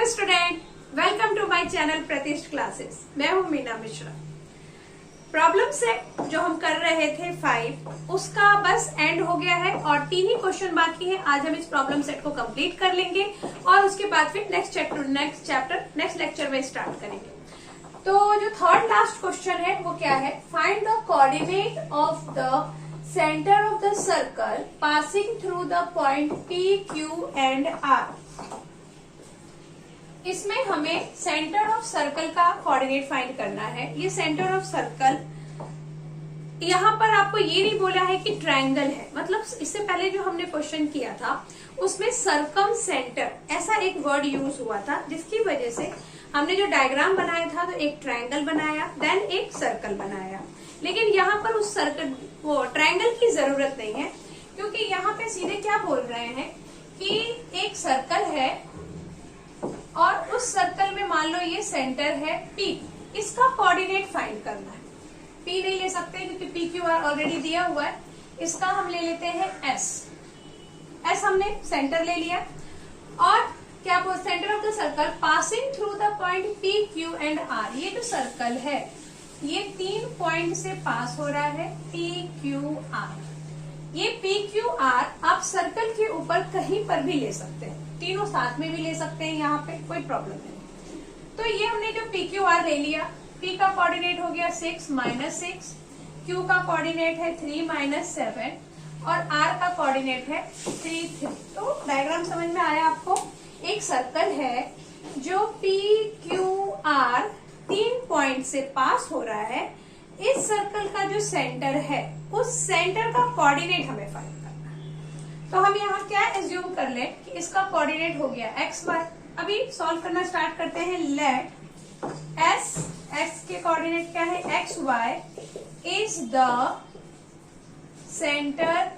Hello student, welcome to my channel Pratishth classes. मैं हूं Meena Mishra. Problem set जो हम कर रहे थे 5 उसका बस एंड हो गया है और 3 ही क्वेश्चन बाकी है। आज हम इस प्रॉब्लम सेट को कंप्लीट कर लेंगे और उसके बाद फिर नेक्स्ट लेक्चर में स्टार्ट करेंगे। तो जो थर्ड लास्ट क्वेश्चन है वो क्या है? Find the coordinate of the centre of the circle passing through the point P, Q and R। इसमें हमें सेंटर ऑफ सर्कल का कोऑर्डिनेट फाइंड करना है। ये सेंटर ऑफ सर्कल, यहाँ पर आपको ये नहीं बोला है कि ट्रायंगल है, मतलब इससे पहले जो हमने क्वेश्चन किया था उसमें सरकम सेंटर ऐसा एक वर्ड यूज हुआ था, जिसकी वजह से हमने जो डायग्राम बनाया था तो एक ट्रायंगल बनाया, देन एक सर्कल बनाया। लेकिन यहाँ पर उस सर्कल वो ट्रायंगल की जरूरत नहीं है, क्योंकि यहाँ पे सीधे क्या बोल रहे हैं कि एक सर्कल है और उस सर्कल में मान लो ये सेंटर है P, इसका कोऑर्डिनेट फाइंड करना है। P नहीं ले सकते क्योंकि PQR ऑलरेडी दिया हुआ है, इसका हम ले लेते हैं S हमने सेंटर ले लिया। और क्या बोल, centre of the circle passing through the point P, Q and R। ये जो सर्कल है ये 3 पॉइंट से पास हो रहा है, P, Q, R। ये P, Q, R आप सर्कल के ऊपर कहीं पर भी ले सकते हैं, तीनों साथ में भी ले सकते हैं, यहाँ पे कोई प्रॉब्लम नहीं। तो ये हमने जो PQR ले लिया, P का कोऑर्डिनेट हो गया 6 - 6, Q का कोऑर्डिनेट है 3 - 7 और R का कोऑर्डिनेट है 3 3। तो डायग्राम समझ में आया आपको? एक सर्कल है जो PQR 3 पॉइंट से पास हो रहा है। इस सर्कल का जो सेंटर है उस सेंटर का कोऑर्डिनेट हमें फाइंड करना है। तो हम यहाँ क्या एज्यूम कर ले कि इसका कोऑर्डिनेट हो गया x y। अभी सॉल्व करना स्टार्ट करते हैं। लेट x के कोऑर्डिनेट क्या है? x y is the centre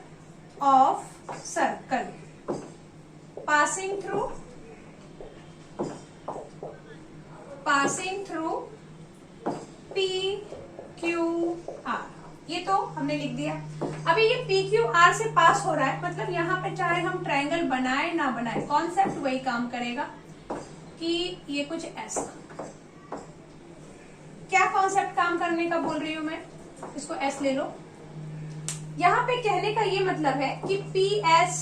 of circle passing through P, Q, R। ये तो हमने लिख दिया। अभी ये P, Q, R से पास हो रहा है, मतलब यहाँ पे चाहे हम ट्रायंगल बनाए ना बनाए, कॉन्सेप्ट वही काम करेगा कि ये कुछ ऐसा। क्या कॉन्सेप्ट काम करने का बोल रही हूं मैं? इसको S ले लो। यहाँ पे कहने का ये मतलब है कि PS,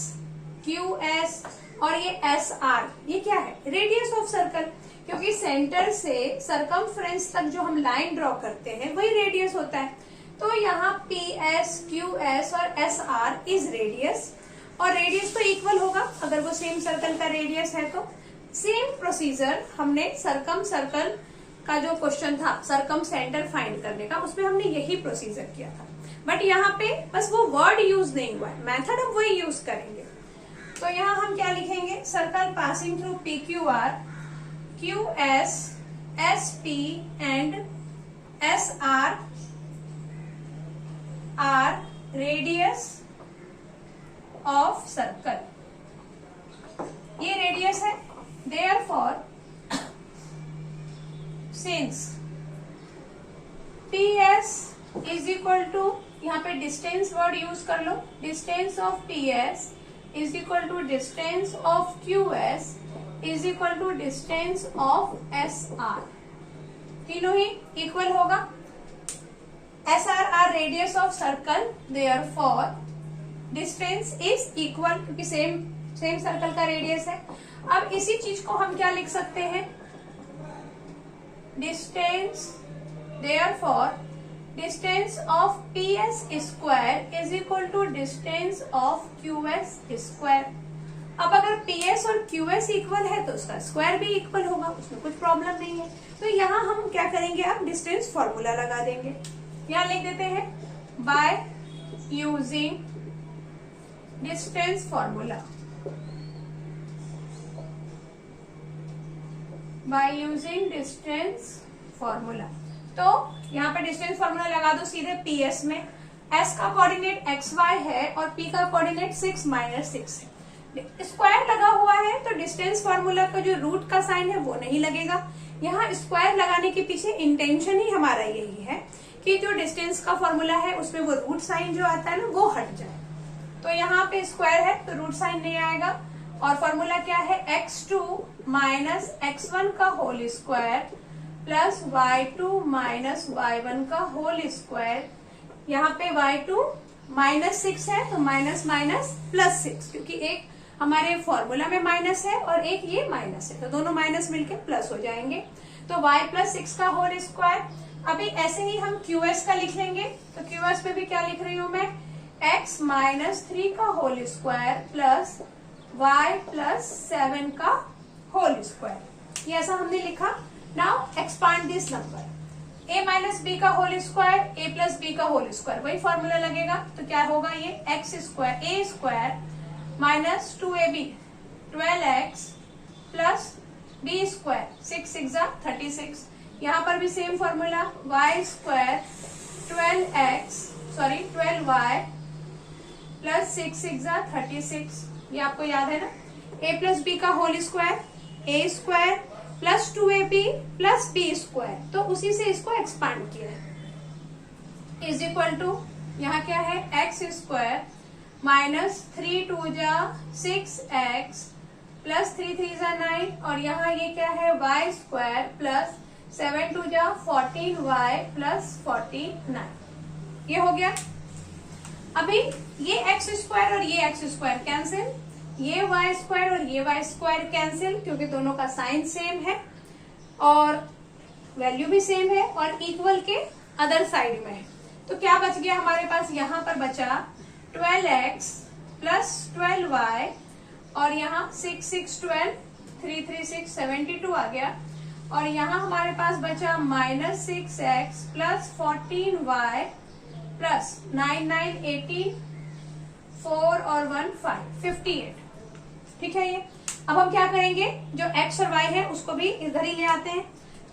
QS और ये SR ये क्या है? Radius of circle. क्योंकि सेंटर से सरकमफ्रेंस तक जो हम लाइन ड्रॉ करते हैं वही रेडियस होता है। तो यहाँ PS, QS और SR इज रेडियस, और रेडियस तो इक्वल होगा अगर वो सेम सर्कल का रेडियस है। तो सेम प्रोसीजर हमने सरकम सर्कल का जो क्वेश्चन था सरकम सेंटर फाइंड करने का, उसमें हमने यही प्रोसीजर किया था। बट यहाँ पे बस वो वर्ड यूज नहीं हुआ है, मेथड हम वही यूज करेंगे। तो यहाँ हम क्या लिखेंगे? Circle passing through PQR, QS, SP and SR are radius of circle। ये रेडियस है। Therefore, since PS is equal to, यहाँ पे डिस्टेंस वर्ड यूज कर लो, distance of PS is equal to distance of QS is equal to distance of SR। तीनों ही equal होगा। SR are radius of circle, therefore distance is equal, क्योंकि same circle का radius है। अब इसी चीज को हम क्या लिख सकते हैं? Distance, therefore distance of PS square is equal to distance of QS square. अब अगर PS और QS इक्वल है तो उसका स्क्वायर भी इक्वल होगा, उसमें कुछ प्रॉब्लम नहीं है। तो यहाँ हम क्या करेंगे? अब डिस्टेंस फॉर्मूला लगा देंगे। यहाँ लिख देते हैं by using distance formula, by using distance formula. तो यहाँ पे डिस्टेंस फॉर्मूला लगा दो सीधे PS में। S का कोऑर्डिनेट XY है और P का कोऑर्डिनेट 6 - 6 है। स्क्वायर लगा हुआ है तो डिस्टेंस फॉर्मूला का जो रूट का साइन है वो नहीं लगेगा। यहाँ स्क्वायर लगाने के पीछे इंटेंशन ही हमारा यही है कि जो डिस्टेंस का फॉर्मूला है उसमें वो रूट साइन जो आता है ना वो हट जाए। तो यहाँ पे स्क्वायर है तो रूट साइन नहीं आएगा और फॉर्मूला क्या है, x2 माइनस x1 का whole square plus y2 minus y1 का होल स्क्वायर। यहाँ पे y2 -6 है तो माइनस माइनस +6, क्योंकि एक हमारे फॉर्मूला में माइनस है और एक ये माइनस है, तो दोनों माइनस मिलके प्लस हो जाएंगे। तो y + 6 का होल स्क्वायर। अभी ऐसे ही हम QS का लिख लेंगे, तो QS पे भी क्या लिख रही हूं मैं, x - 3 का होल स्क्वायर प्लस y + 7 का होल स्क्वायर। ये ऐसा हमने लिखा। Now expand this number, a - b का होल स्क्वायर, a + b का होल स्क्वायर, वही फॉर्मूला लगेगा। तो क्या होगा, ये x square a square minus 2ab 12x plus b square 6 6 36। यहाँ पर भी same formula, y square 12y plus 6 6 36। ये आपको याद है ना। a + b का whole square, a square plus 2ab plus b square, तो उसी से इसको एक्सपांड किया है। इज इक्वल टू यहाँ क्या है, x square minus 3 2 = 6x plus 3 3 = 9, और यहाँ ये क्या है, y square plus 7 2 = 14y plus 49। ये हो गया। अभी ये x स्क्वायर और ये x स्क्वायर कैंसिल, ये y स्क्वायर और ये y स्क्वायर कैंसिल, क्योंकि दोनों का साइन सेम है और वैल्यू भी सेम है और इक्वल के अदर साइड में है। तो क्या बच गया हमारे पास, यहाँ पर बचा 12x प्लस 12y, और यहाँ 6 6 12 3 3 6 72 आ गया, और यहाँ हमारे पास बचा -6x प्लस 14y प्लस 9 9 18 4 और 1 5 58। ठीक है। ये अब हम क्या करेंगे, जो x और y है उसको भी इधर ही ले आते हैं।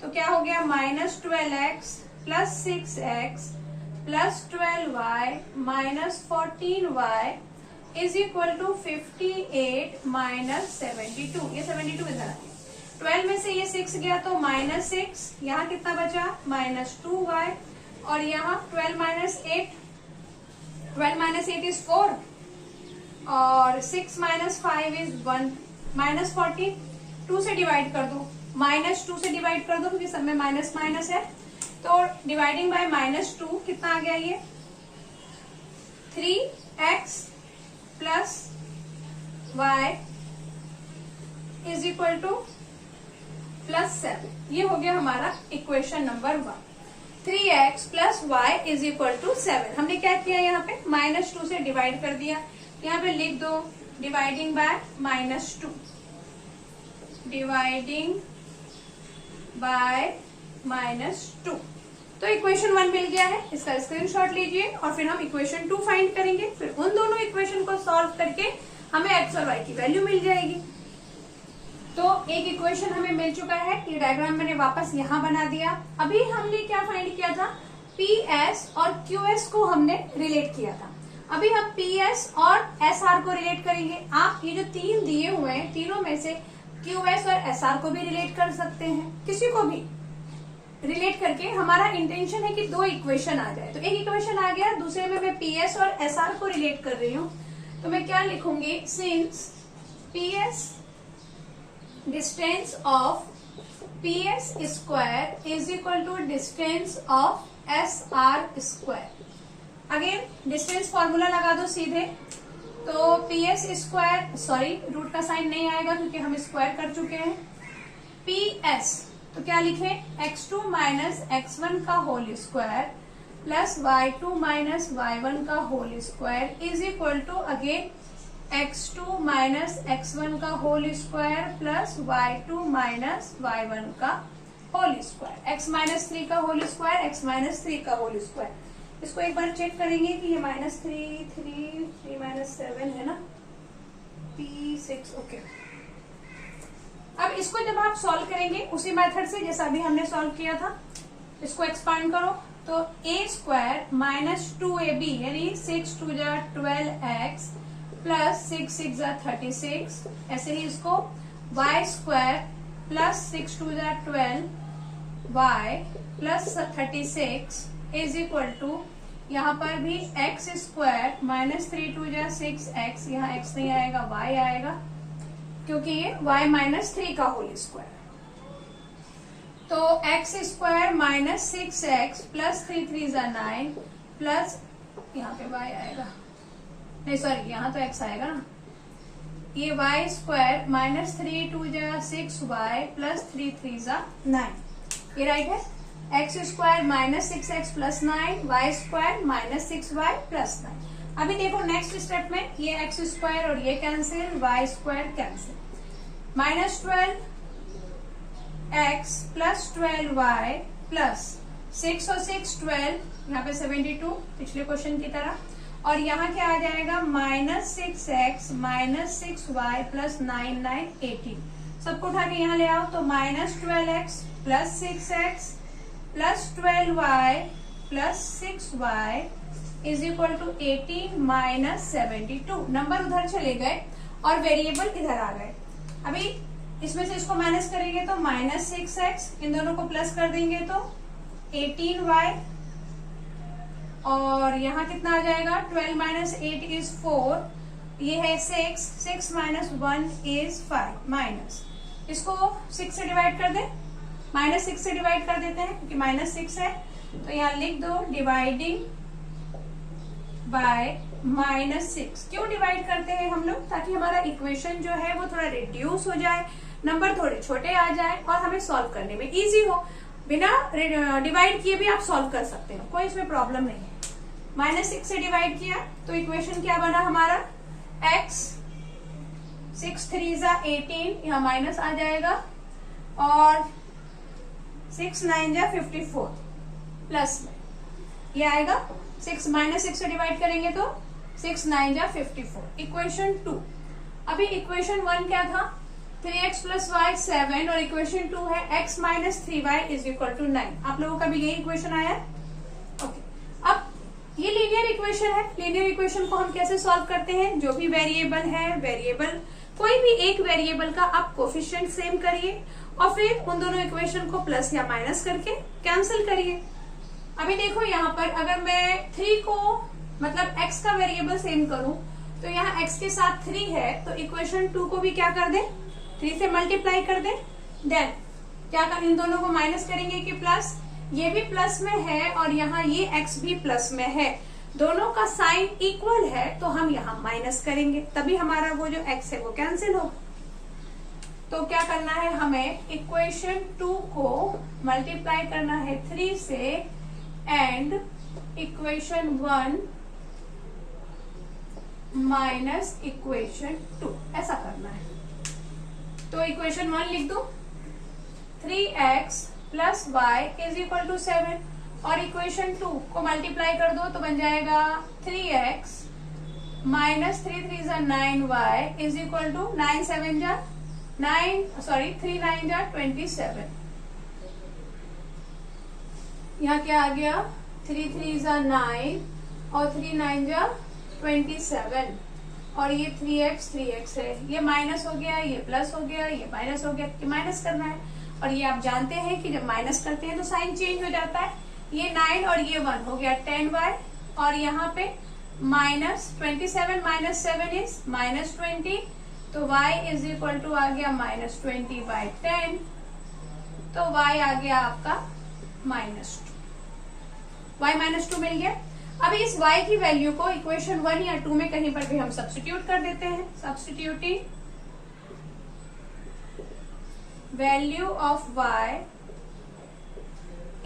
तो क्या हो गया, -12x plus 6x plus 12y minus 14y is equal to 58 minus 72। ये 72 इधर आ गया, 12 में से ये 6 गया तो -6, यहाँ कितना बचा, -2y, और यहाँ 12 - 8, 12 - 8 इज 4, और 6 - 5 इज 1, -14। 2 से डिवाइड कर दो, -2 से डिवाइड कर दो, क्योंकि सब में माइनस माइनस है। तो डिवाइडिंग बाय -2 कितना आ गया, ये 3x plus y is equal to +7। ये हो गया हमारा equation number 1। 3x plus y is equal to 7। हमने क्या किया, यहाँ पे -2 से डिवाइड कर दिया। यहाँ पे लिख दो डिवाइडिंग बाय -2, डिवाइडिंग बाय -2। तो इक्वेशन 1 मिल गया है, इसका स्क्रीनशॉट लीजिए और फिर हम इक्वेशन 2 फाइंड करेंगे। फिर उन दोनों इक्वेशन को सॉल्व करके हमें x और y की वैल्यू मिल जाएगी। तो एक इक्वेशन हमें मिल चुका है, ये डायग्राम मैंने वापस यहाँ बना दिया। अभी हमने क्या फाइंड किया था, PS और QS को हमने रिलेट किया था। अभी हम PS और SR को रिलेट करेंगे। आप ये जो 3 दिए हुए हैं, तीनों में से QS और SR को भी रिलेट कर सकते हैं, किसी को भी रिलेट करके। हमारा इंटेंशन है कि 2 इक्वेशन आ जाए। तो एक इक्वेशन आ गया, दूसरे में मैं PS और SR को रिलेट कर रही हूँ। तो मैं क्या लिखूंगी, since PS distance of PS square is equal to distance of SR square. Again distance formula लगा दो सीधे। तो PS स्क्वायर, सॉरी रूट का साइन नहीं आएगा क्योंकि हम स्क्वायर कर चुके हैं। PS तो क्या लिखे, x2 माइनस x1 का whole square plus y2 minus y1 का whole square is equal to again x2 minus x1 का whole square plus y2 minus y1 का होल स्क्वायर, x - 3 का होल स्क्वायर, x - 3 का whole square. इसको एक बार check करेंगे कि ये -3 3 7 है ना, P6। ओके, अब इसको जब आप सॉल्व करेंगे उसी मेथड से जैसा अभी हमने सॉल्व किया था, इसको एक्सपांड करो। तो a स्क्वायर माइनस 2ab यानी 6 2 = 12x प्लस 6 6 = 36। ऐसे ही इसको y square plus 6 2 = 12y plus 36 is equal to, यहाँ पर भी x स्क्वायर -3 2 = 6x, यहाँ x नहीं आएगा y आएगा, क्योंकि ये y माइनस 3 का होल स्क्वायर। तो x square minus 6x plus 3 3 = 9 plus यहाँ पे y आएगा, नहीं सॉरी यहाँ तो x आएगा ना, ये y square minus 3 2 = 6y plus 3 3 = 9, ये राइट है। X square minus 6x plus 9, y square minus 6y plus 9। अभी देखो नेक्स्ट स्टेप में ये एक्स स्क्वायर और ये cancel, y square cancel, minus 12x plus 12y plus 6 और 6 12, यहाँ पे 72 पिछले क्वेश्चन की तरह, और यहाँ क्या आ जाएगा minus 6x minus 6y plus 9 9 18। सबको उठा के यहाँ ले आओ, तो minus 12x plus 6x plus 12y plus 6y is equal to 18 minus 72। Number उधर चले गए और वेरिएबल इधर आ गए। अभी इसमें से इसको माइनस करेंगे तो माइनस 6x, इन दोनों को प्लस कर देंगे तो 18y, और यहाँ कितना आ जाएगा 12 माइनस 8 इज 4, ये है 6, 6 माइनस 1 इज 5, माइनस इसको 6 से डिवाइड कर दे, माइनस 6 से डिवाइड कर देते हैं क्योंकि माइनस 6 है, तो यहाँ लिख दो डिवाइडिंग बाय माइनस 6। क्यों डिवाइड करते हैं हम लोग, ताकि हमारा इक्वेशन जो है वो थोड़ा रिड्यूस हो जाए, नंबर थोड़े छोटे आ जाए और हमें सॉल्व करने में इजी हो। बिना डिवाइड किए भी आप सॉल्व कर सकते हो, कोई इसमें प्रॉब्लम नहीं है। माइनस 6 से डिवाइड किया तो इक्वेशन क्या बना हमारा, x 6 3 = 18, यहाँ माइनस आ जाएगा, और 6 9 = 54 प्लस में ये आएगा 6 माइनस 6 से डिवाइड करेंगे तो 6 9 = 54। इक्वेशन 2। अभी इक्वेशन 1 क्या था 3x प्लस वाई 7, और इक्वेशन 2 है x minus 3y is equal to 9। आप लोगों का भी यही इक्वेशन आया है। ओके, अब ये लीनियर इक्वेशन है। लीनियर इक्वेशन को हम कैसे सॉल्व करते हैं, जो भी वेरिएबल है, वेरिएबल कोई भी एक वेरिएबल का आप कोफिशिएंट सेम करिए और फिर उन दोनों इक्वेशन को प्लस या माइनस करके कैंसिल करिए। अभी देखो यहाँ पर अगर मैं 3 को मतलब x का वेरिएबल सेम करूं तो यहाँ x के साथ 3 है, तो इक्वेशन 2 को भी क्या कर दे 3 से मल्टीप्लाई कर दे, देन क्या कर इन दोनों को माइनस करेंगे कि प्लस, ये भी प्लस में है और यहाँ ये x भी प्लस में है, दोनों का साइन इक्वल है तो हम यहाँ माइनस करेंगे, तभी हमारा वो जो x है वो कैंसिल होगा। तो क्या करना है हमें, इक्वेशन 2 को मल्टीप्लाई करना है 3 से एंड इक्वेशन 1 माइनस इक्वेशन 2, ऐसा करना है। तो इक्वेशन 1 लिख दो 3x plus y is equal to 7, और इक्वेशन 2 को मल्टीप्लाई कर दो तो बन जाएगा 3x minus 3 3 = 9y is equal to 9 7 = 3 9 = 27। यहाँ क्या आ गया 3 3 = 9 और 3 9 = 27, और ये 3x है, ये माइनस हो गया, ये प्लस हो गया, ये माइनस हो गया, ये माइनस करना है। और ये आप जानते हैं कि जब माइनस करते हैं तो साइन चेंज हो जाता है। ये 9 और ये 1 हो गया 10y, और यहाँ पे माइनस 27 माइनस 7 इज माइनस 20, तो y इज इक्वल टू आ गया माइनस 20/10, तो y आ गया आपका -2, y -2 मिल गया। अभी इस y की वैल्यू को इक्वेशन 1 या 2 में कहीं पर भी हम सब्स्टिट्यूट कर देते हैं। Substituting value of y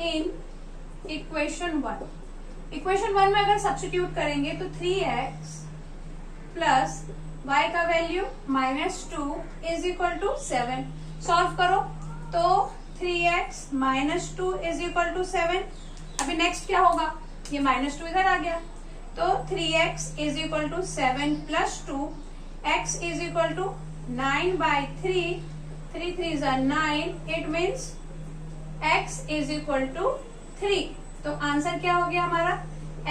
in equation 1। Equation 1 में अगर सब्स्टिट्यूट करेंगे तो 3x प्लस y का value -2 is equal to 7। Solve करो तो 3x -2 इज इक्वल टू 7। अभी नेक्स्ट क्या होगा, ये -2 इधर आ गया, तो 3x is equal to 7 plus 2, x is equal to 9/3, 3 3 = 9, it means x is equal to 3। तो आंसर क्या हो गया हमारा,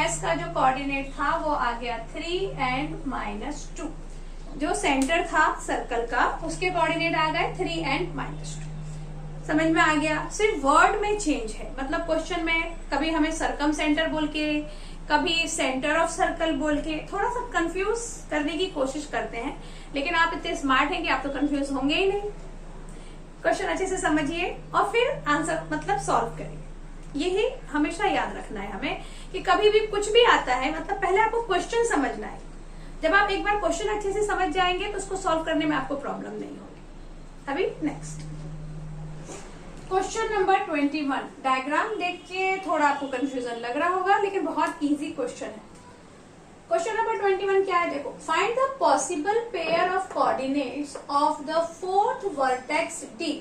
s का जो कोऑर्डिनेट था वो आ गया 3 एंड -2। जो सेंटर था सर्कल का उसके कोऑर्डिनेट आ गए 3 एंड -2। समझ में आ गया। सिर्फ वर्ड में चेंज है, मतलब क्वेश्चन में कभी हमें सरकम सेंटर बोल के कभी सेंटर ऑफ सर्कल बोल के थोड़ा सा कंफ्यूज करने की कोशिश करते हैं, लेकिन आप इतने स्मार्ट हैं कि आप तो कंफ्यूज होंगे ही नहीं। क्वेश्चन अच्छे से समझिए और फिर आंसर मतलब सॉल्व करिए। यही हमेशा याद रखना है हमें कि कभी भी कुछ भी आता है मतलब पहले आपको क्वेश्चन समझना है। जब आप एक बार क्वेश्चन अच्छे से समझ जाएंगे तो उसको सॉल्व करने में आपको प्रॉब्लम नहीं होगी। अभी नेक्स्ट क्वेश्चन नंबर 21। डायग्राम देख के थोड़ा आपको कंफ्यूजन लग रहा होगा, लेकिन बहुत इजी क्वेश्चन है। क्वेश्चन नंबर 21 क्या है, देखो, find the possible pair of coordinates of the fourth vertex D.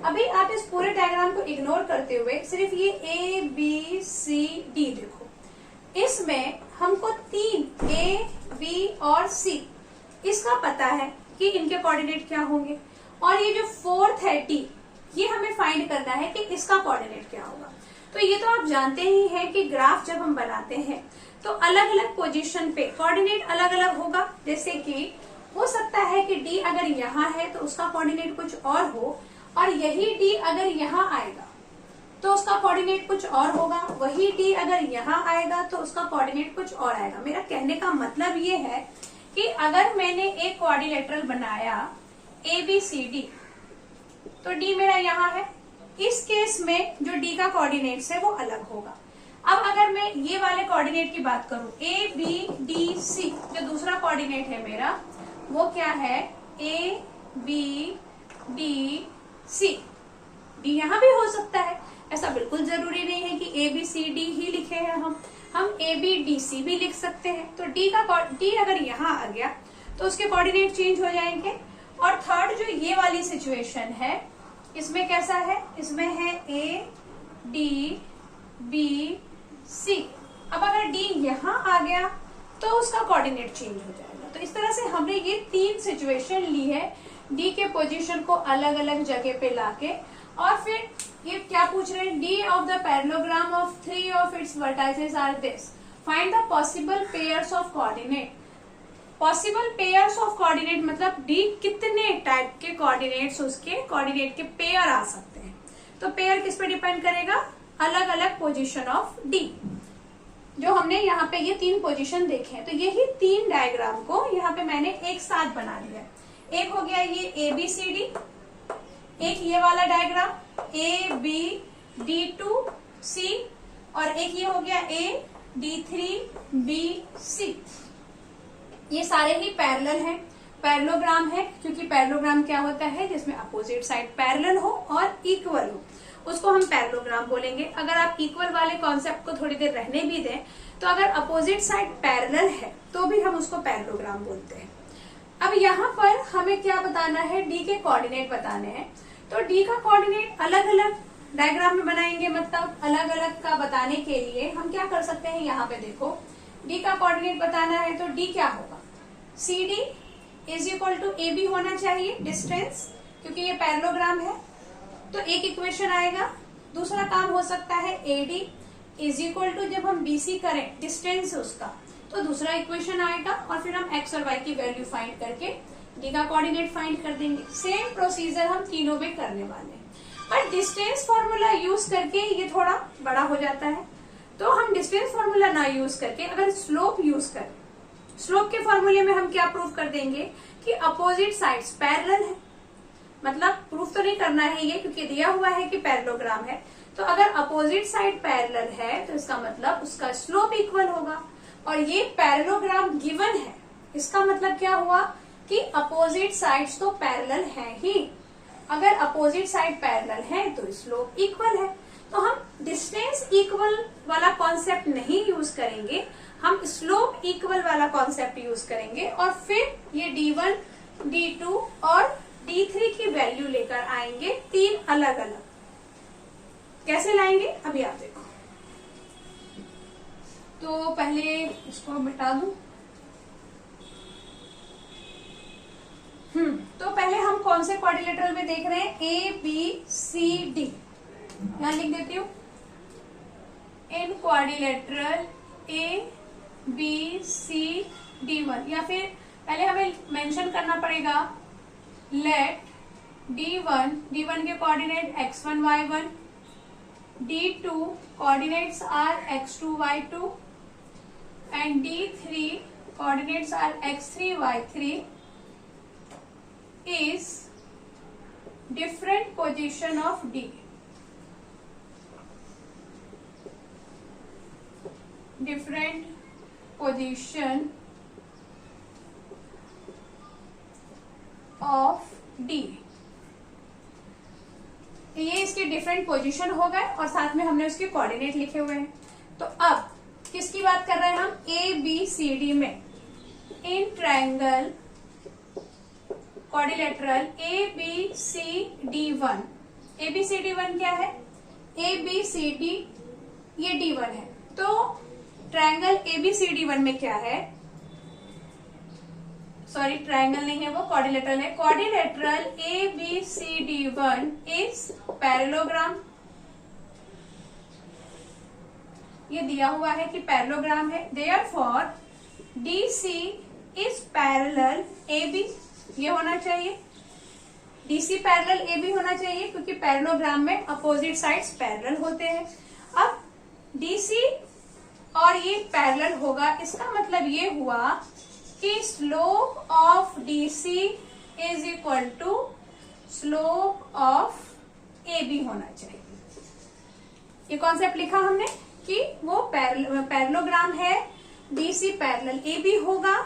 अभी आप इस पूरे डायग्राम को इग्नोर करते हुए सिर्फ ये ए बी सी डी देखो। इसमें हमको 3 ए बी और सी इसका पता है कि इनके कोऑर्डिनेट क्या होंगे, और ये जो फोर्थ है डी ये हमें फाइंड करना है कि इसका कोऑर्डिनेट क्या होगा। तो ये तो आप जानते ही हैं कि ग्राफ जब हम बनाते हैं तो अलग अलग पोजीशन पे कोऑर्डिनेट अलग अलग होगा। जैसे कि हो सकता है कि डी अगर यहाँ है तो उसका कोऑर्डिनेट कुछ और हो, और यही डी अगर यहाँ आएगा तो उसका कोऑर्डिनेट कुछ और होगा, वही डी अगर यहाँ आएगा तो उसका कोऑर्डिनेट कुछ और आएगा। मेरा कहने का मतलब ये है कि अगर मैंने एक क्वाड्रिलेटरल बनाया ए बी सी डी, तो डी मेरा यहाँ है, इस केस में जो डी का कोऑर्डिनेट्स है वो अलग होगा। अब अगर मैं ये वाले कोऑर्डिनेट की बात करूं, ए बी डी सी, जो दूसरा कोऑर्डिनेट है मेरा वो क्या है, A B D C. D यहाँ भी हो सकता है, ऐसा बिल्कुल जरूरी नहीं है कि ए बी सी डी ही लिखे हैं हम ए बी डी सी भी लिख सकते हैं। तो डी अगर यहाँ आ गया तो उसके कोऑर्डिनेट चेंज हो जाएंगे। और थर्ड जो ये वाली सिचुएशन है, इसमें कैसा है, इसमें है ए डी बी सी। अब अगर डी यहाँ आ गया तो उसका कोऑर्डिनेट चेंज हो जाएगा। तो इस तरह से हमने ये 3 सिचुएशन ली है डी के पोजीशन को अलग अलग जगह पे लाके, और फिर ये क्या पूछ रहे हैं, D of the parallelogram of 3 of its vertices are this, find the possible pairs of coordinate. Possible pairs of coordinate मतलब डी कितने टाइप के कोऑर्डिनेट्स उसके कोऑर्डिनेट के पेयर आ सकते हैं। तो पेयर किस पे डिपेंड करेगा, अलग अलग पोजीशन ऑफ डी। जो हमने यहाँ पे ये 3 पोजीशन देखे हैं, तो यही 3 डायग्राम को यहाँ पे मैंने एक साथ बना लिया है। एक हो गया ये ए बी सी डी, एक ये वाला diagram A B D two C, और एक ये हो गया A D three B C. ये सारे ही पैरेलल हैं, पैरेललोग्राम है, क्योंकि पैरेललोग्राम क्या होता है, जिसमें अपोजिट साइड पैरेलल हो और इक्वल हो, उसको हम पैरेललोग्राम बोलेंगे। अगर आप इक्वल वाले कॉन्सेप्ट को थोड़ी देर रहने भी दें, तो अगर अपोजिट साइड पैरेलल है तो भी हम उसको पैरेललोग्राम बोलते हैं। अब यहाँ पर हमें क्या बताना है, डी के कोऑर्डिनेट बताने हैं। तो डी का कोऑर्डिनेट अलग अलग डायग्राम में बनाएंगे, मतलब अलग अलग का बताने के लिए हम क्या कर सकते हैं, यहाँ पे देखो, डी का कोऑर्डिनेट बताना है तो डी क्या होगा, C D is equal to A B होना चाहिए डिस्टेंस, क्योंकि ये पैरेललोग्राम है। तो एक इक्वेशन आएगा। दूसरा काम हो सकता है A D is equal to, जब हम बी सी करें डिस्टेंस उसका, तो दूसरा इक्वेशन आएगा, और फिर हम एक्स और वाई की वैल्यू फाइंड करके डी का कोऑर्डिनेट फाइंड कर देंगे। सेम प्रोसीजर हम तीनों में करने वाले हैं, पर डिस्टेंस फॉर्मूला यूज करके ये थोड़ा बड़ा हो जाता है। तो हम डिस्टेंस फॉर्मूला ना यूज करके अगर स्लोप यूज करें, स्लोप के फॉर्मूले में हम क्या प्रूव कर देंगे कि अपोजिट साइड्स पैरेलल है। मतलब प्रूफ तो नहीं करना है ये, क्योंकि दिया हुआ है कि पैरेललोग्राम है, तो अगर अपोजिट साइड पैरेलल है तो इसका मतलब उसका स्लोप इक्वल होगा। और ये पैरेललोग्राम गिवन है, इसका मतलब क्या हुआ कि अपोजिट साइड्स तो पैरेलल है ही। अगर अपोजिट साइड पैरेलल है तो स्लोप इक्वल है। तो हम डिस्टेंस इक्वल वाला कॉन्सेप्ट नहीं यूज करेंगे, हम स्लोप इक्वल वाला कॉन्सेप्ट यूज करेंगे, और फिर ये D1, D2 और D3 की वैल्यू लेकर आएंगे 3 अलग अलग। कैसे लाएंगे अभी आप देखो। तो पहले इसको मिटा दूं। तो पहले हम कौन से क्वाड्रिलेटरल में देख रहे हैं, ए बी सी डी। यहां लिख देती हूँ, इन quadrilateral A B C D1, या फिर पहले हमें मेंशन करना पड़ेगा, लेट D1 के coordinate x1 y1, D2 coordinates are x2 y2, and D3 coordinates are x3, y3 is different position of D. Different position of D. ये इसके different position हो गए और साथ में हमने उसके कोऑर्डिनेट लिखे हुए हैं। तो अब किसकी बात कर रहे हैं हम? ए बी सी डी में in triangle quadrilateral A B C D one. A B C D one क्या है? ए बी सी डी, ये डी वन है। तो triangle A B C D one में क्या है? सॉरी, ट्रायंगल नहीं है वो, क्वाड्रिलेटरल है। Quadrilateral A B C D one is parallelogram. ये दिया हुआ है कि पैरेललोग्राम है। Therefore D C is parallel A B, ये होना चाहिए। D C parallel A B होना चाहिए क्योंकि पैरेललोग्राम में अपोजिट साइड्स पैरेलल होते हैं। अब डी सी और ये पैरेलल होगा, इसका मतलब ये हुआ कि slope of D C is equal to slope of A B होना चाहिए। ये कॉन्सेप्ट लिखा हमने कि वो पैरेललोग्राम है, D C parallel A B होगा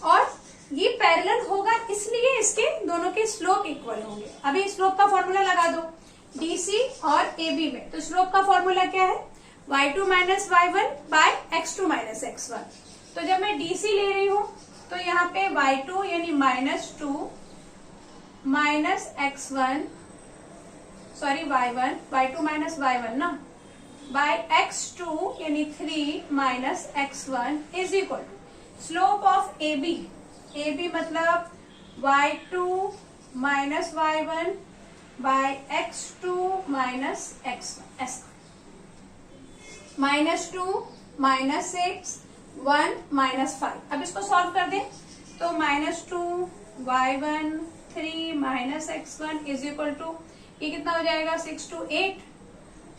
और ये पैरेलल होगा, इसलिए इसके दोनों के स्लोप इक्वल होंगे। अभी स्लोप का फॉर्मूला लगा दो डी सी और ए बी में। तो स्लोप का फॉर्मूला क्या है? y2 minus y1 by x2 minus x1। तो जब मैं डी सी ले रही हूं तो यहाँ पे y2 यानी -2 minus x1, sorry y1, y2 minus y1 ना, बाय x2 यानी 3 minus x1 is equal to slope of A B. A B मतलब y2 minus y1 by x2 minus x1, ऐसा। -2 -6 1 -5। अब इसको सॉल्व कर दें तो -2 y1 3 minus x1 is equal to, ये कितना हो जाएगा? 6 to 8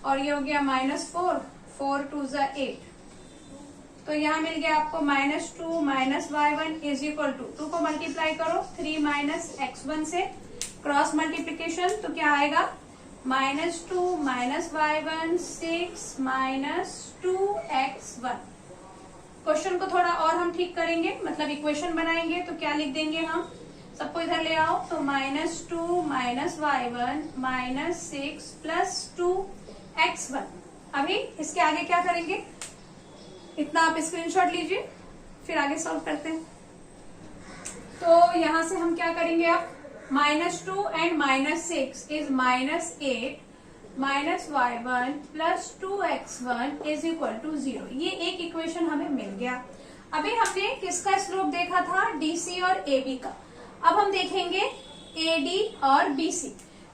और ये हो गया -4, 4 2 8। तो यहाँ मिल गया आपको -2 minus y1 is equal to 2 को मल्टीप्लाई करो 3 माइनस x1 से, क्रॉस मल्टीप्लीकेशन तो क्या आएगा? -2 minus y1 6 minus 2x1। Question को थोड़ा और हम ठीक करेंगे, मतलब इक्वेशन बनाएंगे तो क्या लिख देंगे हम? सबको इधर ले आओ। तो -2 minus y1 minus 6 plus 2x1। अभी इसके आगे क्या करेंगे? इतना आप स्क्रीनशॉट लीजिए, फिर आगे सॉल्व करते हैं। तो यहां से हम क्या करेंगे अब? -2 and -6 is -8 minus y1 plus 2x1 is equal to 0। ये एक इक्वेशन हमें मिल गया। अभी हमने किसका स्लोप देखा था? DC और AB का। अब हम देखेंगे AD और BC।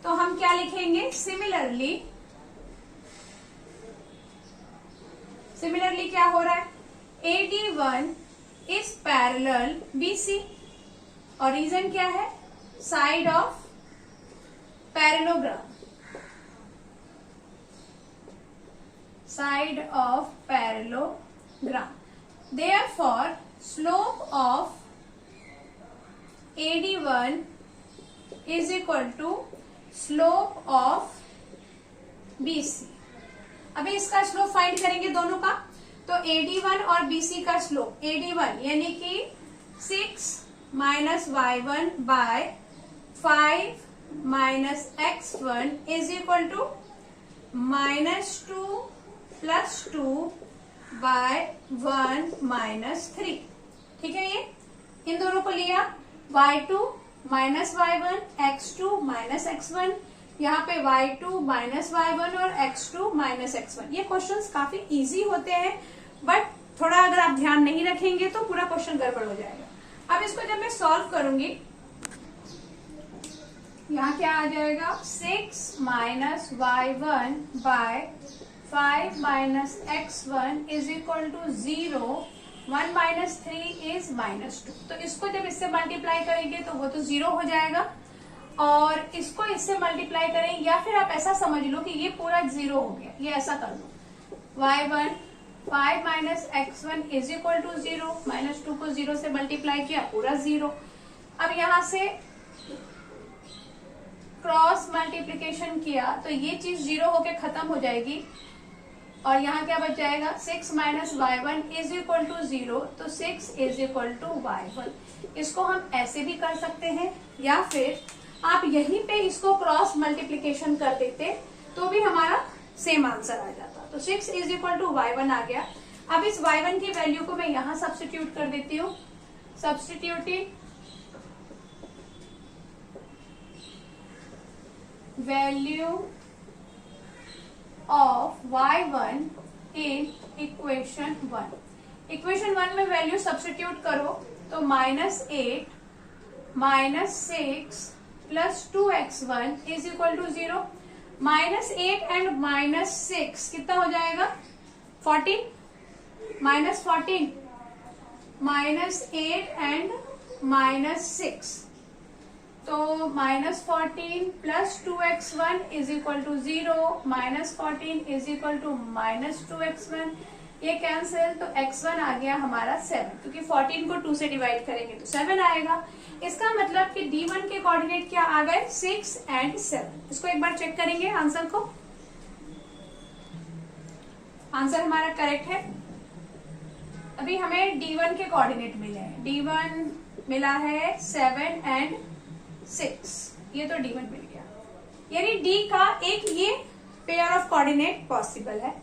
तो हम क्या लिखेंगे? सिमिलरली क्या हो रहा है? AD1 इज पैरेलल BC और रीजन क्या है? Side of parallelogram, side of parallelogram. Therefore, slope of AD1 is equal to slope of BC. अभी इसका स्लोप फाइंड करेंगे दोनों का। तो AD1 और BC का स्लोप, AD1 यानी कि 6 minus y1 by 5 minus x1 is equal to -2 plus 2 by 1 minus 3। ठीक है, ये इन दोनों को लिया, y2 minus y1 x2 minus x1, यहाँ पे y2 माइनस y1 और x2 माइनस x1। ये क्वेश्चंस काफी इजी होते हैं, बट थोड़ा अगर आप ध्यान नहीं रखेंगे तो पूरा क्वेश्चन गड़बड़ हो जाएगा। अब इसको जब मैं सॉल्व करूंगी, यहाँ क्या आ जाएगा? 6 minus y1 by 5 minus x1 is equal to 0, 1 minus 3 is -2। तो इसको जब इससे मल्टीप्लाई करेंगे तो वो तो 0 हो जाएगा, और इसको इससे मल्टीप्लाई करें, या फिर आप ऐसा समझ लो कि ये पूरा 0 हो गया, ये ऐसा कर लो। y1 5 minus x1 is equal to 0, -2 को 0 से मल्टीप्लाई किया पूरा 0। अब यहां से क्रॉस मल्टीप्लीकेशन किया तो ये चीज 0 होके खत्म हो जाएगी और यहाँ क्या बच जाएगा, 6 minus y1 is equal to 0, तो 6 इज इक्वल टू y1। इसको हम ऐसे भी कर सकते हैं या फिर आप यहीं पे इसको क्रॉस मल्टीप्लीकेशन कर देते तो भी हमारा सेम आंसर आ जाता। तो 6 इज इक्वल टू y1 आ गया। अब इस y1 की वैल्यू को मैं यहां सब्स्टिट्यूट कर देती हूँ। Substituting value of y1 in equation 1। Equation 1 में वैल्यू सब्स्टिट्यूट करो तो -8 -6 plus 2x1 is equal to 0। -8 and -6 कितना हो जाएगा, 14, -14, -8 एंड -6, तो -14 plus 2x1 is equal to 0, -14 is equal to -2x1, ये कैंसिल, तो x1 आ गया हमारा 7, क्योंकि 14 को 2 से डिवाइड करेंगे तो 7 आएगा। इसका मतलब कि D1 के कोऑर्डिनेट क्या आ गए, 6 एंड 7। इसको एक बार चेक करेंगे आंसर को। आंसर हमारा करेक्ट है। अभी हमें D1 के कोऑर्डिनेट मिले हैं। D1 मिला है 7 एंड 6, ये तो D1 मिल गया, यानी D का एक ये पेयर ऑफ कोऑर्डिनेट पॉसिबल है।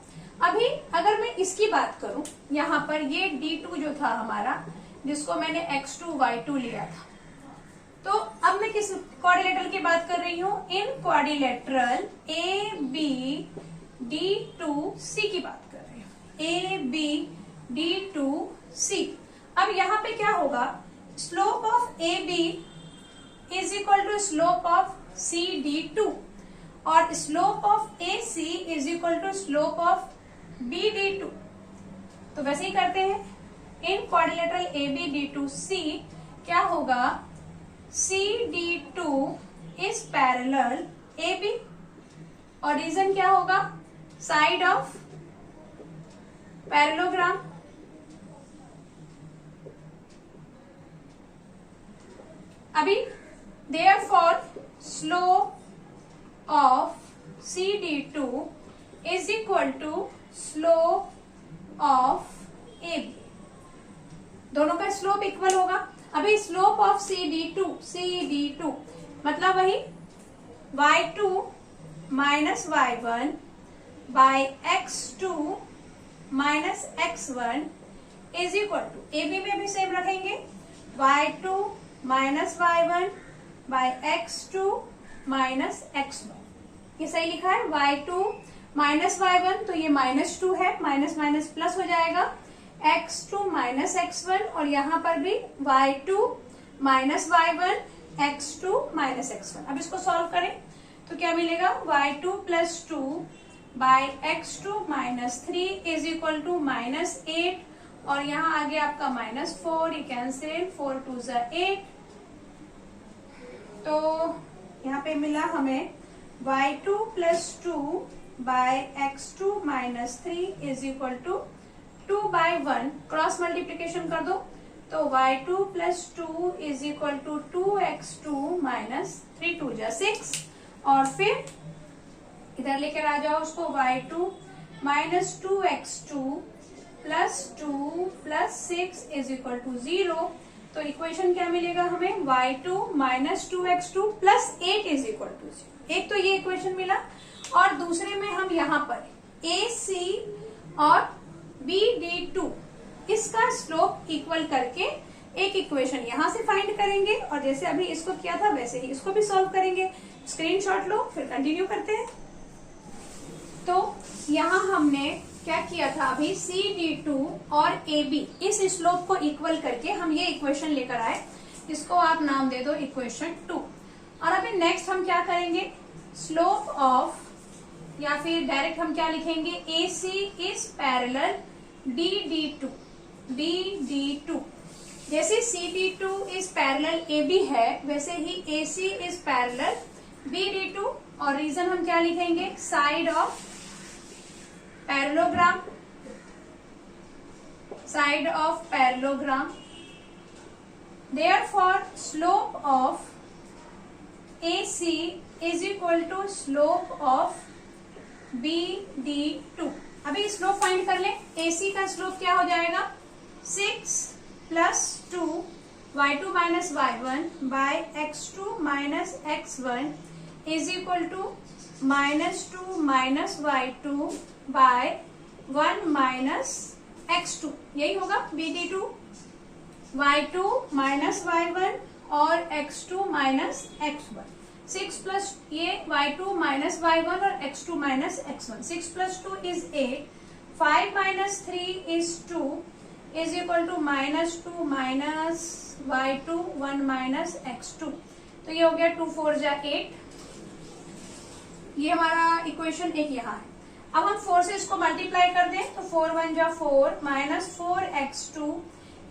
अभी अगर मैं इसकी बात करूं, यहाँ पर ये D2 जो था हमारा, जिसको मैंने x2 y2 लिया था, तो अब मैं किस क्वाड्रिलेटरल की बात कर रही हूं, इन क्वाड्रिलेटरल ABD2C की बात कर रही हूं, ABD2C। अब यहाँ पे क्या होगा, slope of AB is equal to slope of CD2 और slope of AC is equal to slope of BD2। तो वैसे ही करते हैं, इन क्वाड्रिलेटरल ABD2C क्या होगा, CD2 इज पैरेलल AB और रीजन क्या होगा, साइड ऑफ पैरेललोग्राम। अभी therefore slope of CD2 is equal to slope of AB। दोनों का स्लोप इक्वल होगा। अभी स्लोप ऑफ CD2 मतलब वही y2 minus y1 by x2 minus x1 is equal to, AB में भी सेम रखेंगे, y2 minus y1 by x2 minus x1। ये सही लिखा है, y2 माइनस y1, तो ये -2 है, माइनस माइनस प्लस हो जाएगा, x2 माइनस x1 और यहाँ पर भी y2 minus y1 x2 minus x1। अब इसको सॉल्व करें तो क्या मिलेगा, y2 plus 2 by x2 minus 3 is equal to -8 और यहाँ आगे आपका -4, ये कैंसिल, 4 2 ज़ा 8, तो यहाँ पे मिला हमें y2 plus 2 by x2 minus 3 is equal to 2 by 1, cross multiplication कर दो तो y2 plus 2 is equal to 2x2 minus 3 2 ज़ा 6 और फिर इधर लेकर आ जाओ उसको, y2 minus 2x2 plus 2 plus 6 is equal to 0। तो इक्वेशन क्या मिलेगा हमें, y2 minus 2x2 plus 8 is equal to 0। एक तो ये इक्वेशन मिला और दूसरे में हम यहाँ पर AC और BD2 इसका स्लोप इक्वल करके एक इक्वेशन यहां से फाइंड करेंगे और जैसे अभी इसको किया था वैसे ही इसको भी सॉल्व करेंगे। स्क्रीनशॉट लो, फिर कंटिन्यू करते हैं। तो यहाँ हमने क्या किया था, अभी CD2 और AB इस स्लोप को इक्वल करके हम ये इक्वेशन लेकर आए, इसको आप नाम दे दो इक्वेशन 2। और अभी नेक्स्ट हम क्या करेंगे, स्लोप ऑफ, या फिर डायरेक्ट हम क्या लिखेंगे, AC इज पैरेलल BD2। जैसे CD2 इज पैरेलल AB है वैसे ही AC इज पैरेलल BD2 और रीजन हम क्या लिखेंगे, side of parallelogram. side of parallelogram. Therefore, slope of AC is equal to slope of BD2. अभी स्लोप फाइंड कर लें. AC का स्लोप क्या हो जाएगा? 6 plus 2 y2 minus y1 by x2 minus x1 is equal to -2 minus y2 by 1 minus x2. यही होगा BD2. y2 minus y1 और x2 माइनस x1. 6 प्लस ये y2 माइनस y1 और x2 minus x1. 6 plus 2 is 8. 5 minus 3 is 2 is equal to -2 minus y2 1 minus x2. तो ये हो गया 2 4 जा 8. ये हमारा इक्वेशन एक यहाँ है. अब हम 4 से इसको मल्टीप्लाई कर दें तो 4 1 जा 4 minus 4x2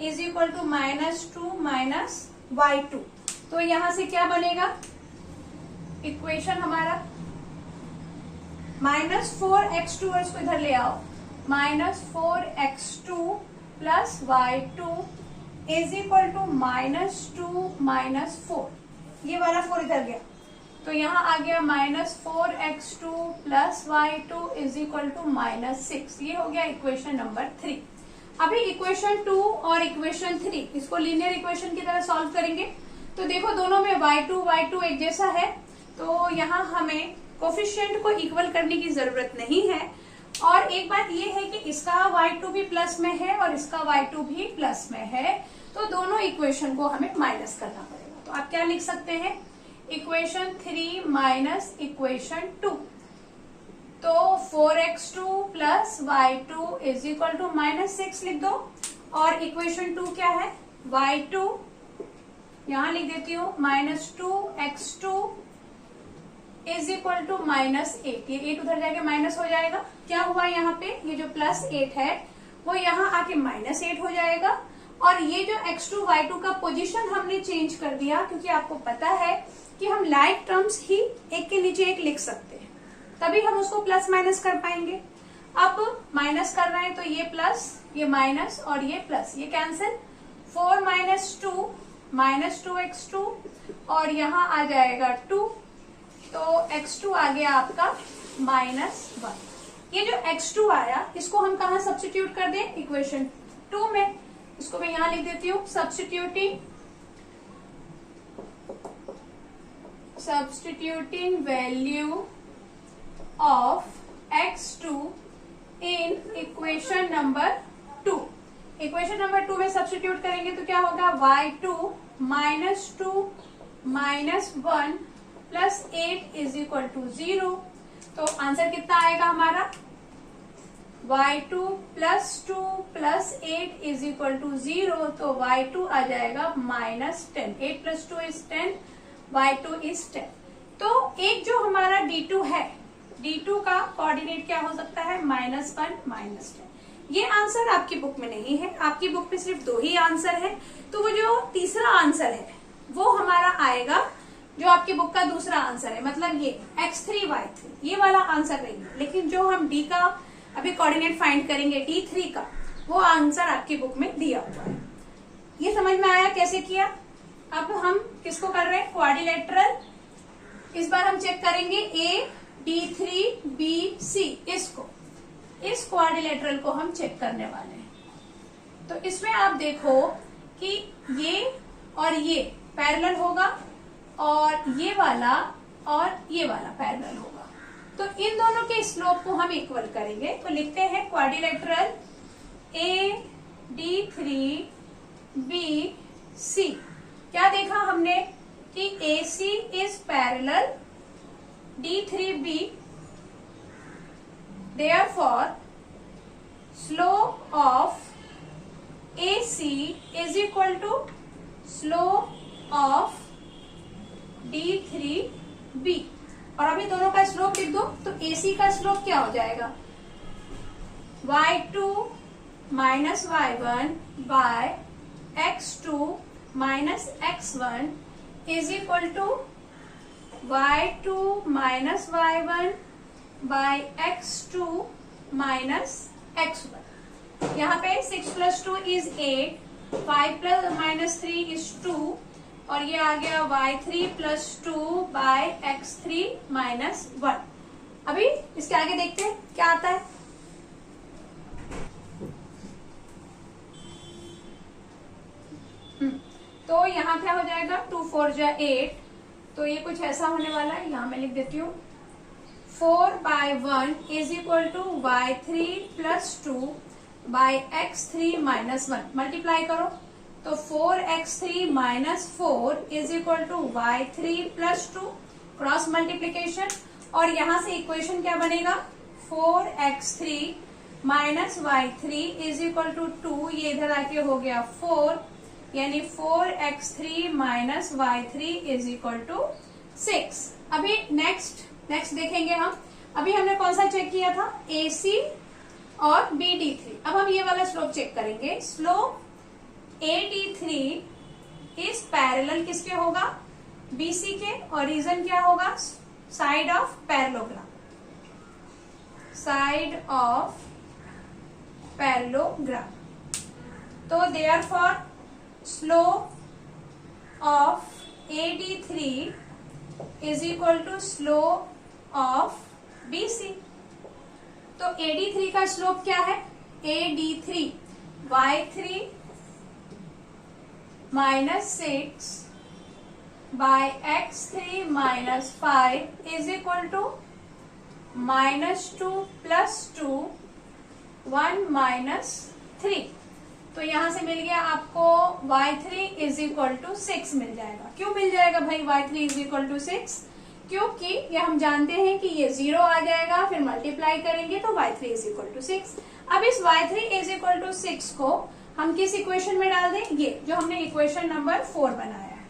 is equal to -2 minus y2. तो यहां से क्या बनेगा इक्वेशन हमारा? -4x2 इसको इधर ले आओ. -4x2 plus y2 is equal to -2 minus 4. ये वाला 4 इधर गया तो यहाँ आ गया -4x2 plus y2 is equal to -6. ये हो गया इक्वेशन नंबर 3. अभी इक्वेशन 2 और इक्वेशन 3 इसको लीनियर इक्वेशन की तरह सॉल्व करेंगे. तो देखो दोनों में y2 एक जैसा है तो यहाँ हमें कोफिशिएंट को इक्वल करने की जरूरत नहीं है. और एक बात ये है कि इसका y2 भी प्लस में है और इसका y2 भी प्लस में है तो दोनों इक्वेशन को हमें माइनस करना पड़ेगा. तो आप क्या लिख सकते हैं? Equation 3 minus equation 2. तो 4x2 plus y2 is equal to -6 लिख दो. और इक्वेशन 2 क्या है? y2 यहां लिख देती हूँ -2x2 इज इक्वल टू -8. ये 8 उधर जाके माइनस हो जाएगा. क्या हुआ यहाँ पे? ये जो +8 है वो यहाँ आके -8 हो जाएगा. और ये जो x2 y2 का पोजीशन हमने चेंज कर दिया क्योंकि आपको पता है कि हम लाइक टर्म्स ही एक के नीचे एक लिख सकते हैं तभी हम उसको प्लस माइनस कर पाएंगे. अब माइनस कर रहे हैं तो ये प्लस ये माइनस और ये प्लस ये कैंसिल. 4 माइनस 2 -2x2 और यहाँ आ जाएगा 2. तो x2 आ गया आपका -1. ये जो x2 आया इसको हम कहा सब्स्टिट्यूट कर दें? इक्वेशन 2 में. इसको मैं यहां लिख देती हूँ substituting value of x2 in equation number 2. Equation number 2 में सब्स्टिट्यूट करेंगे तो क्या होगा? y2 -2 -1 plus 8 is equal to 0. तो आंसर कितना आएगा हमारा? y2 +2 + 8 is equal to 0. तो y2 आ जाएगा -10. 8 + 2 इज 10. y2 is 10. तो एक जो हमारा d2 है d2 का कोऑर्डिनेट क्या हो सकता है? -1 -10. ये आंसर आपकी बुक में नहीं है. आपकी बुक में सिर्फ 2 ही आंसर है. तो वो जो तीसरा आंसर है वो हमारा आएगा जो आपकी बुक का दूसरा आंसर है. मतलब ये x3 y3 ये वाला आंसर नहीं है. लेकिन जो हम d का अभी कोऑर्डिनेट फाइंड करेंगे d3 का वो आंसर आपकी बुक में दिया हुआ है. ये समझ में आया कैसे किया? अब हम किसको कर रहे हैं? क्वाड्रिलेटरल. इस बार हम चेक करेंगे AD3BC. इसको इस क्वाड्रिलेटरल को हम चेक करने वाले हैं. तो इसमें आप देखो कि ये और ये पैरेलल होगा और ये वाला पैरेलल होगा. तो इन दोनों के स्लोप को हम इक्वल करेंगे. तो लिखते हैं क्वाड्रिलेटरल AD3BC. क्या देखा हमने कि AC is parallel D3B. Therefore, slope of AC is equal to slope of D3B. और अभी दोनों का स्लोप लिख दो. तो AC का स्लोप क्या हो जाएगा? y2 minus y1 by x2 minus x1 is equal to y2 minus y1 by x2 minus x1. यहाँ पे 6 + 2 = 8, 5 ± 3 = 2, और ये आ गया y3 + 2/x3 - 1। अभी इसके आगे देखते हैं क्या आता है। तो यहाँ क्या हो जाएगा, 2 4 जा 8, तो ये कुछ ऐसा होने वाला है। यहाँ मैं लिख देती हूँ 4/1 = y3 + 2/x3 - 1। मल्टीप्लाई करो तो 4x3 - 4 = y3 + 2, क्रॉस मल्टीप्लीकेशन, और यहां से इक्वेशन क्या बनेगा, 4x3 - y3 = 2, ये इधर आके हो गया 4, यानी 4x3 - y3 = 6। अभी नेक्स्ट देखेंगे हम। अभी हमने कौन सा चेक किया था, AC और BD3। अब हम ये वाला स्लोप चेक करेंगे। स्लोप AD3 इस पैरेलल किसके होगा, BC के, और रीजन क्या होगा, side of parallelogram, side of parallelogram. तो therefore slope of AD3 = slope of BC। तो AD3 का स्लोप क्या है, AD3 y3 - 6/x3 - 5 = -2 + 2 1 - 3। तो यहां से मिल गया आपको y3 = 6 मिल जाएगा। क्यों मिल जाएगा भाई y3 = 6, क्योंकि ये हम जानते हैं कि ये 0 आ जाएगा, फिर मल्टीप्लाई करेंगे तो y3 = 6। अब इस y3 = 6 को हम किस इक्वेशन में डाल दें, ये जो हमने इक्वेशन नंबर 4 बनाया है।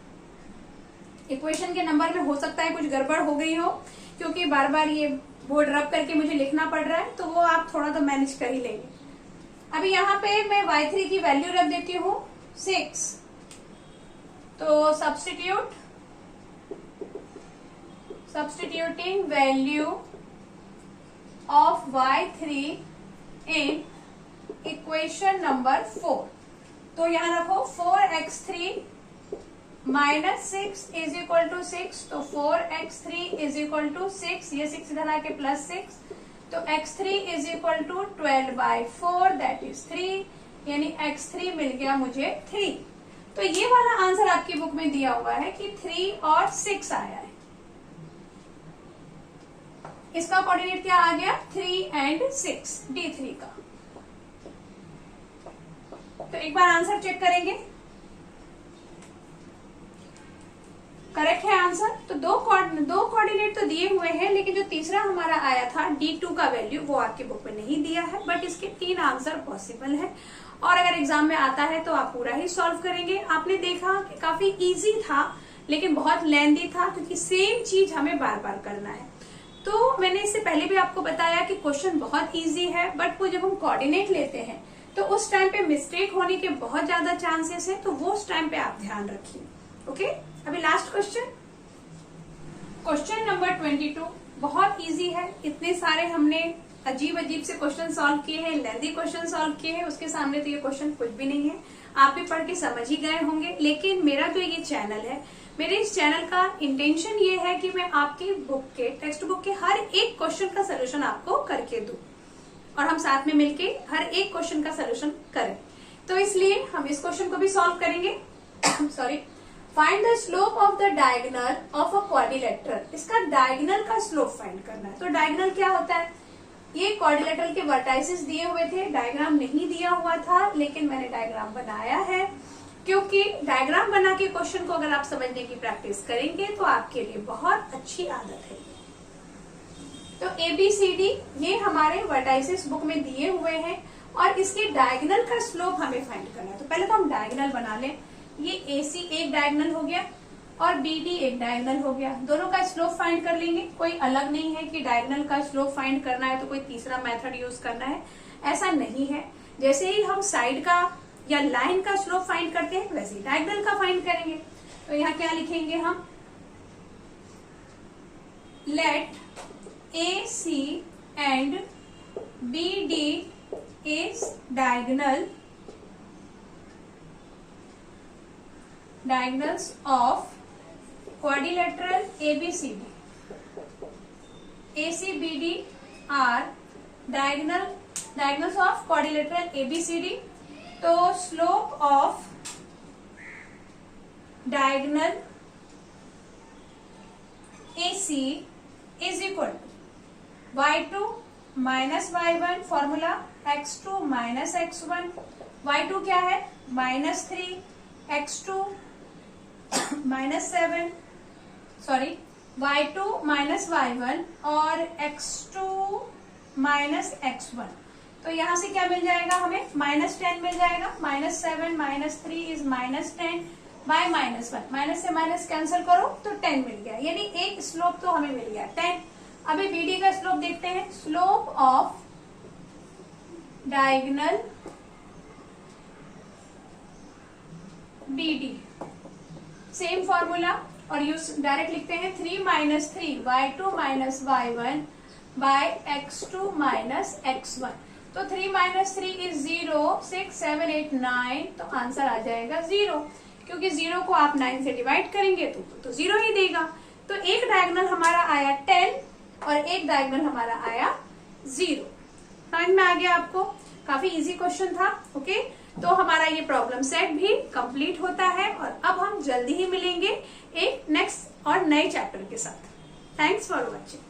इक्वेशन के नंबर में हो सकता है कुछ गड़बड़ हो गई हो, क्योंकि बार बार ये बोर्ड रब करके मुझे लिखना पड़ रहा है, तो वो आप थोड़ा तो मैनेज कर ही लेंगे। अभी यहाँ पे मैं y3 की वैल्यू रख देती हूँ 6, तो substituting value of y3 in equation number 4। तो यहाँ रखो 4x3 - 6 = 6, तो 4x3 = 6, ये 6 इधर आके +6, तो x3 = 12/4, दैट इज 3, यानी x3 मिल गया मुझे 3। तो ये वाला आंसर आपकी बुक में दिया हुआ है कि 3 और 6 आया है। इसका कोऑर्डिनेट क्या आ गया, 3 और 6, D3 का। तो एक बार आंसर चेक करेंगे, करेक्ट है आंसर। तो दो कोऑर्डिनेट तो दिए हुए हैं, लेकिन जो तीसरा हमारा आया था D2 का वैल्यू, वो आपकी बुक में नहीं दिया है, बट इसके 3 आंसर पॉसिबल है, और अगर एग्जाम में आता है तो आप पूरा ही सॉल्व करेंगे। आपने देखा कि काफी इजी था, लेकिन बहुत लेंथी था, क्योंकि सेम चीज हमें बार बार करना है। तो मैंने इससे पहले भी आपको बताया कि क्वेश्चन बहुत इजी है, बट वो जब हम कोऑर्डिनेट लेते हैं तो उस टाइम पे मिस्टेक होने के बहुत ज्यादा चांसेस है, तो वो उस टाइम पे आप ध्यान रखिए। ओके, अभी लास्ट क्वेश्चन नंबर 22 बहुत इजी है। इतने सारे हमने अजीब से क्वेश्चन सॉल्व किए हैं, लेंथी क्वेश्चन सॉल्व किए हैं, उसके सामने तो ये क्वेश्चन कुछ भी नहीं है। आप भी पढ़ के समझ ही गए होंगे। लेकिन मेरा जो ये चैनल है, मेरे इस चैनल का इंटेंशन ये है कि मैं आपकी बुक के, टेक्स्ट बुक के हर एक क्वेश्चन का सोल्यूशन आपको करके दूं, और हम साथ में मिलके हर एक क्वेश्चन का सोल्यूशन करें। तो इसलिए हम इस क्वेश्चन को भी सॉल्व करेंगे। Sorry, find the slope of the diagonal of a quadrilateral. इसका डायगोनल का स्लोप फाइंड करना है। तो डायगोनल क्या होता है, ये क्वाड्रिलेटरल के वर्टाइसेस दिए हुए थे, डायग्राम नहीं दिया हुआ था, लेकिन मैंने डायग्राम बनाया है, क्योंकि डायग्राम बना के क्वेश्चन को अगर आप समझने की प्रैक्टिस करेंगे तो आपके लिए बहुत अच्छी आदत है। तो ABCD ये हमारे वर्टाइसेस बुक में दिए हुए हैं, और इसके डायगोनल का स्लोप हमें फाइंड करना है। तो पहले तो हम डायगोनल बना लें। ये AC एक डायगोनल हो गया और BD एक डायगोनल हो गया। दोनों का स्लोप फाइंड कर लेंगे। कोई अलग नहीं है कि डायगोनल का स्लोप फाइंड करना है तो कोई तीसरा मेथड यूज करना है, ऐसा नहीं है। जैसे ही हम साइड का या लाइन का स्लोप फाइंड करते हैं, वैसे ही डायगोनल का फाइंड करेंगे। तो यहाँ क्या लिखेंगे हम, late AC and BD is diagonals of quadrilateral ABCD. ACBD are diagonals of quadrilateral ABCD. तो slope of diagonal AC is equal to y2 minus y1, formula x2 minus x1. y2 क्या है? -3, x2 -7, sorry y2 minus y1 और x2 minus x1. तो यहां से क्या मिल जाएगा हमें? -10 मिल जाएगा. -7 -3 इज -10 बाय -1. माइनस से माइनस कैंसिल करो तो 10 मिल गया. यानी एक स्लोप तो हमें मिल गया 10. अभी बीडी का स्लोप देखते हैं. Slope of diagonal BD, same formula और यूज डायरेक्ट लिखते हैं. 3 - 3 y2 minus y1 by x2 minus x1. तो 3 - 3 इज 0. 6 7 8 9. तो आंसर आ जाएगा 0, क्योंकि 0 को आप 9 से डिवाइड करेंगे तो 0 ही देगा. तो एक डायगोनल हमारा आया 10 और एक डायगोनल हमारा आया 0. समझ में आ गया आपको? काफी इजी क्वेश्चन था. ओके, तो हमारा ये प्रॉब्लम सेट भी कंप्लीट होता है और अब हम जल्दी ही मिलेंगे एक नेक्स्ट और नए चैप्टर के साथ. Thanks for watching.